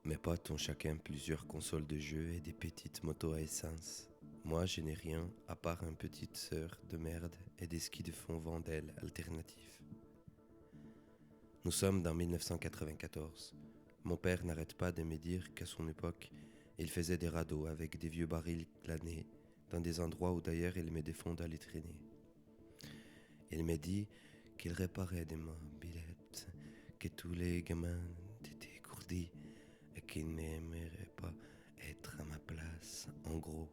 Mes potes ont chacun plusieurs consoles de jeux et des petites motos à essence. Moi, je n'ai rien à part une petite sœur de merde et des skis de fond Vandel alternatifs. Nous sommes dans 1994. Mon père n'arrête pas de me dire qu'à son époque, il faisait des radeaux avec des vieux barils glanés dans des endroits où d'ailleurs il me défend d'aller traîner. Il me dit qu'il réparait des mobilettes, que tous les gamins étaient écourdis et qu'il n'aimerait pas être à ma place, en gros.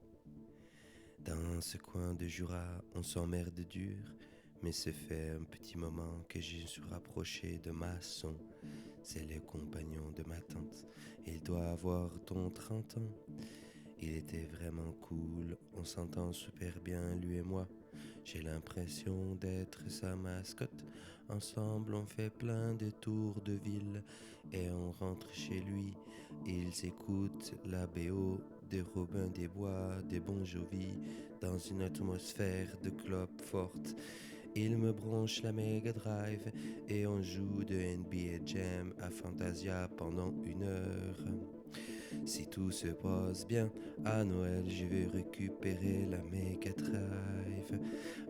Dans ce coin de Jura, on s'emmerde dur, mais ça fait un petit moment que je suis rapproché de Masson. C'est le compagnon de ma tante. Il doit avoir 30 ans. Il était vraiment cool, on s'entend super bien lui et moi. J'ai l'impression d'être sa mascotte. Ensemble on fait plein de tours de ville et on rentre chez lui. Ils écoutent la BO de Robin des Bois, de Bon Jovi, dans une atmosphère de club forte. Il me branche la Mega Drive et on joue de NBA Jam à Fantasia pendant 1 heure. Si tout se passe bien, à Noël je vais récupérer la Mega Drive.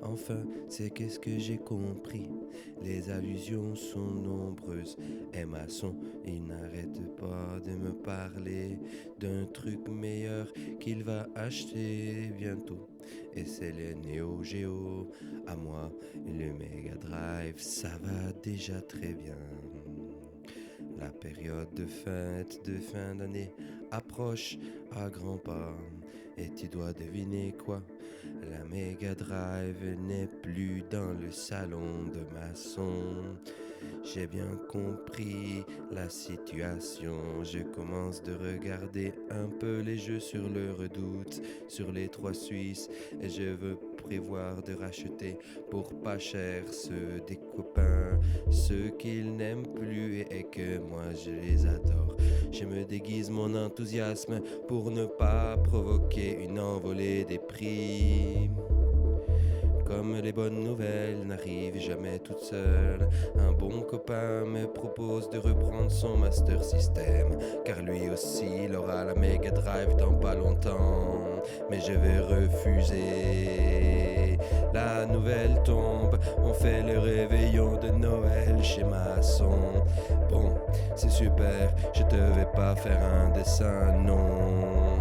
Enfin, c'est qu'est-ce que j'ai compris. Les allusions sont nombreuses. Et Masson, il n'arrête pas de me parler d'un truc meilleur qu'il va acheter bientôt. Et c'est le Neo Geo. À moi, le Mega Drive, ça va déjà très bien. La période de fête de fin d'année approche à grands pas. Et tu dois deviner quoi? La Mega Drive n'est plus dans le salon de Masson. J'ai bien compris la situation. Je commence de regarder un peu les jeux sur le Redoute, sur les 3 Suisses, et je veux prévoir de racheter pour pas cher ceux des copains, ceux qu'ils n'aiment plus et que moi je les adore. Je me déguise mon enthousiasme pour ne pas provoquer une envolée des prix. Comme les bonnes nouvelles n'arrivent jamais toutes seules, un bon copain me propose de reprendre son Master System, car lui aussi il aura la Mega Drive dans pas longtemps. Mais je vais refuser. La nouvelle tombe, on fait le réveillon de Noël chez Masson. Bon, c'est super, je te vais pas faire un dessin, non.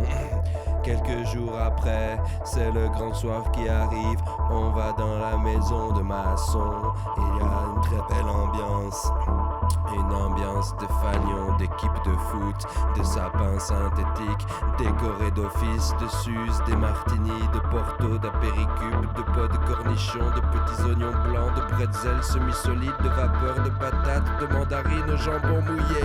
Quelques jours après, c'est le grand soir qui arrive. On va dans la maison de Masson. Il y a une très belle ambiance. Une ambiance de fanion, d'équipe de foot, de sapins synthétiques, décorés d'office, de suze, des martinis, de porto, d'apéricube, de pots de cornichons, de petits oignons blancs, de bretzels semi-solides, de vapeur, de patates, de mandarines au jambon mouillé.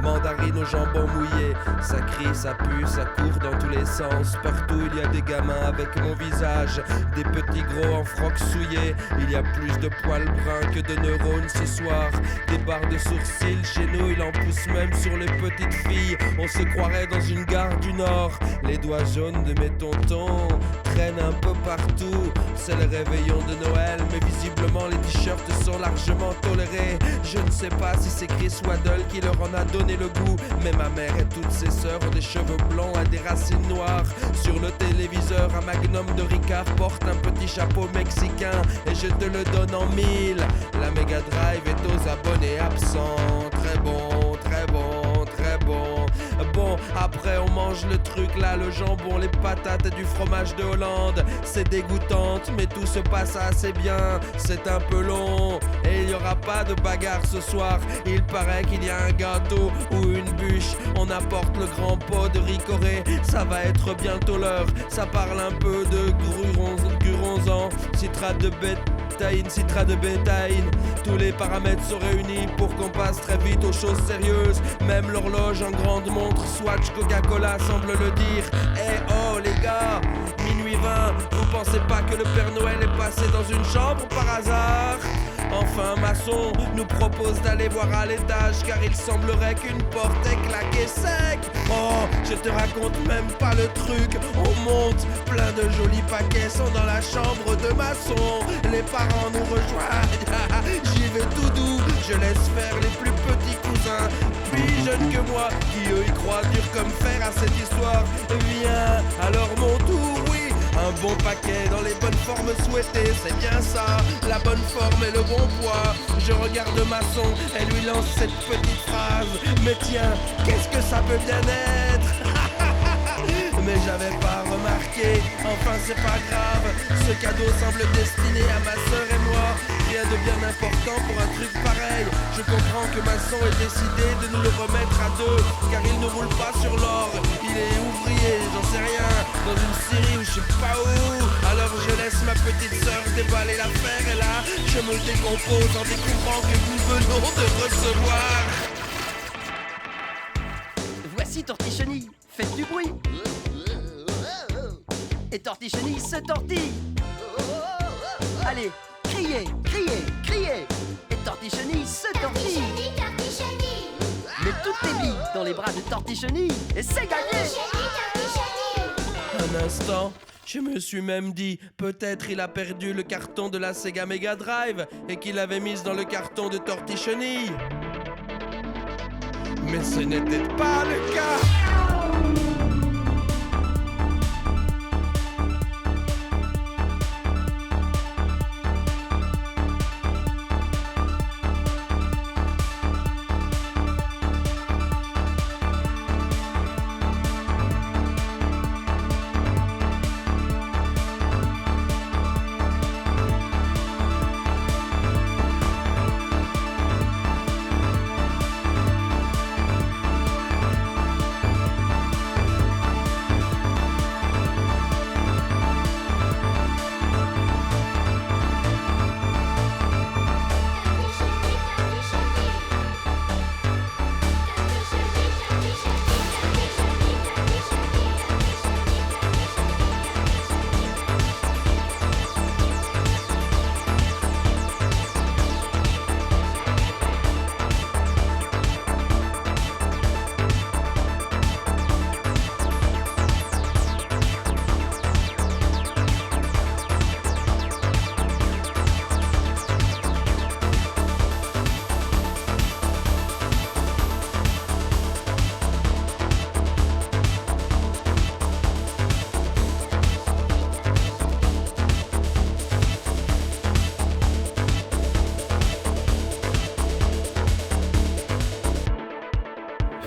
Mandarines au jambon mouillé, ça crie, ça pue, ça court dans tous les sens. Partout il y a des gamins avec mon visage, des petits gros en froc souillés. Il y a plus de poils bruns que de neurones ce soir. Des barres de sourcils chez nous, il en pousse même sur les petites filles. On se croirait dans une gare du Nord. Les doigts jaunes de mes tontons traînent un peu partout. C'est le réveillon de Noël, mais visiblement les t-shirts sont largement tolérés. Je ne sais pas si c'est Chris Waddle qui leur en a donné le goût, mais ma mère et toutes ses sœurs ont des cheveux blonds et des racines noires. Sur le téléviseur, un magnum de Ricard porte un petit chapeau mexicain et je te le donne en 1000. La Mega Drive est aux abonnés absents. Très bon, très bon, très bon. Bon, après on mange le truc là, le jambon, les patates et du fromage de Hollande. C'est dégoûtante, mais tout se passe assez bien. C'est un peu long et il n'y aura pas de bagarre ce soir. Il paraît qu'il y a un gâteau ou une bûche. On apporte le grand pot de ricoré. Ça va être bientôt l'heure. Ça parle un peu de guronzan, citrate de citrate de bétaïne. Tous les paramètres sont réunis pour qu'on passe très vite aux choses sérieuses. Même l'horloge en grande montre Swatch Coca-Cola semble le dire. Eh oh les gars, minuit 20, vous pensez pas que le Père Noël est passé dans une chambre par hasard? Enfin Masson nous propose d'aller voir à l'étage, car il semblerait qu'une porte est claquée sec. Oh, je te raconte même pas le truc. On monte, plein de jolis paquets sont dans la chambre de Masson. Les parents nous rejoignent. J'y vais tout doux, je laisse faire les plus petits cousins, plus jeunes que moi, qui eux y croient dur comme fer à cette histoire. Viens, alors mon tour, oui, un bon paquet dans les bonnes formes souhaitées, c'est bien ça, la bonne forme et le bon poids. Je regarde Masson et lui lance cette petite phrase, mais tiens, qu'est-ce que ça peut bien être? Mais j'avais pas remarqué, enfin c'est pas grave, ce cadeau semble destiné à ma sœur et moi. Rien de bien important pour un truc pareil. Je comprends que Masson ait décidé de nous le remettre à deux, car il ne roule pas sur l'or, il est ouvrier, j'en sais rien, dans une scierie ou je sais pas où. Alors je laisse ma petite sœur déballer l'affaire et là, je me décompose en découvrant que nous venons de recevoir. Voici Tortichenie, faites du bruit. Et Tortichenie se tortille. Allez, criez, criez, criez. Et Tortichenie se tortille. Mets toutes tes billes dans les bras de Tortichenie et c'est gagné. Un instant, je me suis même dit, peut-être il a perdu le carton de la Sega Mega Drive et qu'il l'avait mise dans le carton de Tortichenie. Mais ce n'était pas le cas.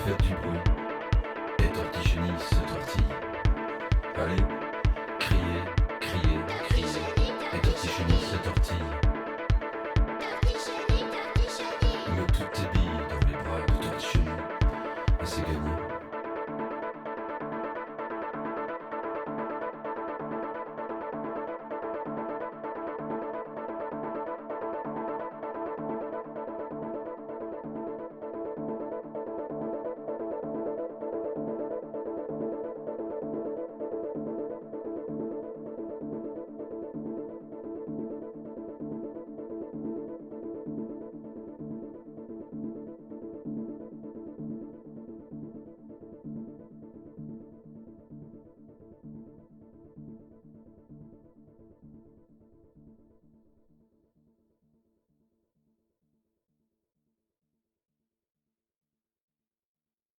Faites du bruit, et Tortichenie se tortille. Allez, criez, criez, criez, et Tortichenie se tortille. Mets toutes tes billes dans les bras de Tortichenie, et c'est gagné.